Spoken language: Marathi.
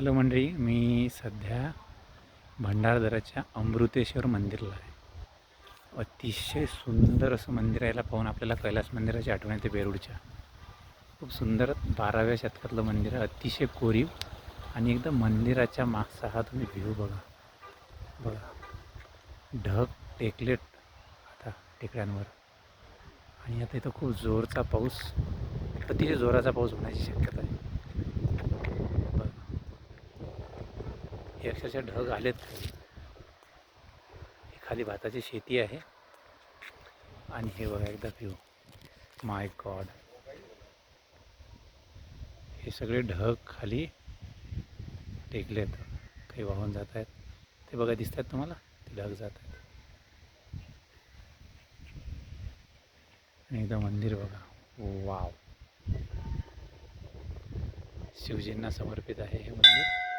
हॅलो मंडळी, मी सध्या भंडारदऱ्याच्या अमृतेश्वर मंदिरला आहे. अतिशय सुंदर असं मंदिर यायला पाहून आपल्याला कैलास मंदिराची आठवण येते वेरूळच्या. खूप सुंदर 12व्या शतकातलं मंदिर आहे. अतिशय कोरीव आणि एकदम मंदिराच्या मागचा हा तुम्ही व्ह्यू बघा. ढग टेकलेत आता टेकड्यांवर. आणि आता इथं खूप जोरचा पाऊस, अतिशय जोराचा पाऊस होण्याची शक्यता आहे. हे अक्षरशः ढग आलेत खाली. खाली भाताची शेती आहे. आणि हे बघा एकदा व्ह्यू. माय गॉड, हे सगळे ढग खाली टेकलेत, काही वाहून जात आहेत. ते बघा, दिसत आहेत तुम्हाला, ते ढग जात आहेत. आणि एकदा मंदिर बघा, वाव. शिवजींना समर्पित आहे हे मंदिर.